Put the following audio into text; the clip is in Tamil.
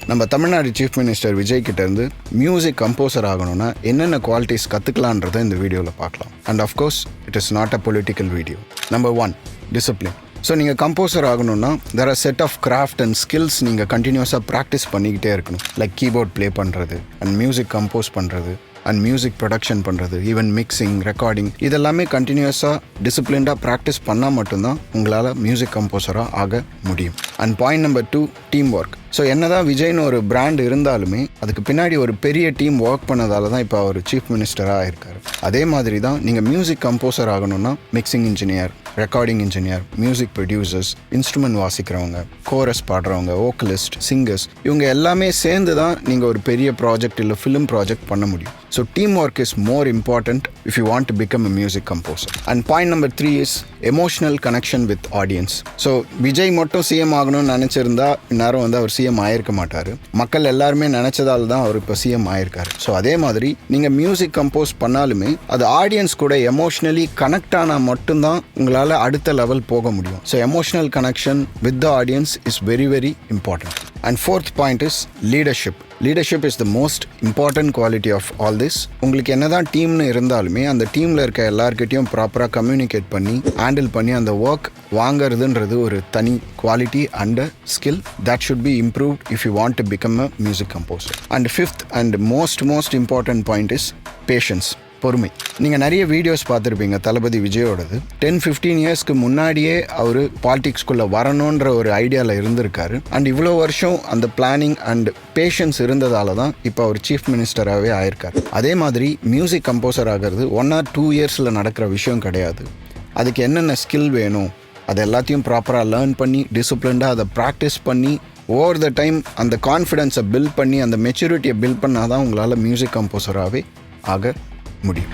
நம்ம தமிழ்நாடு சீஃப் மினிஸ்டர் விஜய் கிட்டேருந்து மியூசிக் கம்போசர் ஆகணும்னா என்னென்ன குவாலிட்டிஸ் கற்றுக்கலான்றதை இந்த வீடியோவில் பார்க்கலாம். And of course it is not a political video. Number 1, discipline. So நீங்கள் கம்போசர் ஆகணும்னா there are set of craft and skills நீங்கள் கண்டினியூஸாக ப்ராக்டிஸ் பண்ணிக்கிட்டே இருக்கணும். லைக் கீபோர்ட் ப்ளே பண்ணுறது அண்ட் மியூசிக் கம்போஸ் பண்ணுறது அண்ட் மியூசிக் ப்ரொடக்ஷன் பண்ணுறது, ஈவன் மிக்சிங், ரெக்கார்டிங், இதெல்லாமே கண்டினியூஸாக டிசிப்ளின்டாக ப்ராக்டிஸ் பண்ணால் மட்டும்தான் உங்களால் மியூசிக் கம்போசராக ஆக முடியும். And point number 2, team work. So என்னதான் விஜய்னு ஒரு பிராண்ட் இருந்தாலுமே அதுக்கு பின்னாடி ஒரு பெரிய டீம் ஒர்க் பண்ணதால தான் இப்போ அவர் சீஃப் மினிஸ்டராக இருக்கார். அதே மாதிரி தான் நீங்கள் மியூசிக் கம்போசர் ஆகணும்னா mixing engineer, recording engineer, music producers, instrument வாசிக்கிறவங்க, கோரஸ் பாடுறவங்க, வோக்கலிஸ்ட், சிங்கர்ஸ், இவங்க எல்லாமே சேர்ந்து தான் நீங்கள் ஒரு பெரிய ப்ராஜெக்ட் இல்லை ஃபிலிம் ப்ராஜெக்ட் பண்ண முடியும். So team work is more important if you want to become a music composer. And point number 3 is emotional connection with audience. So Vijay மட்டும் சிஎம் ஆகணும்னு நினச்சிருந்தா இந்நேரம் அவர் சிஎம் ஆயிருக்க மாட்டார். மக்கள் எல்லாருமே நினச்சதால் தான் அவர் இப்போ சிஎம் ஆயிருக்காரு. ஸோ அதே மாதிரி நீங்கள் மியூசிக் கம்போஸ் பண்ணாலுமே அது ஆடியன்ஸ் கூட எமோஷ்னலி கனெக்ட் ஆனால் மட்டும்தான் உங்களால் அடுத்த லெவல் போக முடியும். So emotional connection with the audience is very very important. And 4th point is leadership. Leadership is the most important quality of all this. உங்களுக்கு என்னதான் டீம்னு இருந்தாலுமே அந்த டீமில் இருக்க எல்லார்கிட்டையும் ப்ராப்பராக கம்யூனிகேட் பண்ணி ஹேண்டில் பண்ணி அந்த ஒர்க் வாங்கிறதுன்றது ஒரு தனி quality and skill that should be improved if you want to become a music composer. And 5th and most important point is patience. பொறுமை. நீங்கள் நிறைய வீடியோஸ் பார்த்துருப்பீங்க தளபதி விஜயோடது. 10-15 இயர்ஸ்க்கு முன்னாடியே அவர் பாலிடிக்ஸ்குள்ளே வரணுன்ற ஒரு ஐடியாவில் இருந்திருக்காரு. அண்ட் இவ்வளோ வருஷம் அந்த பிளானிங் அண்ட் பேஷன்ஸ் இருந்ததால தான் இப்போ அவர் சீஃப் மினிஸ்டராகவே ஆயிருக்காரு. அதே மாதிரி மியூசிக் கம்போசர் ஆகிறது 1 or 2 இயர்ஸில் நடக்கிற விஷயம் கிடையாது. அதுக்கு என்னென்ன ஸ்கில் வேணும் அது எல்லாத்தையும் ப்ராப்பராக லேர்ன் பண்ணி டிசிப்ளின்டாக அதை ப்ராக்டிஸ் பண்ணி ஓவர் த டைம் அந்த கான்ஃபிடென்ஸை பில்ட் பண்ணி அந்த மெச்சூரிட்டியை பில்ட் பண்ணால் தான் உங்களால் மியூசிக் கம்போசராகவே ஆக முடியும்.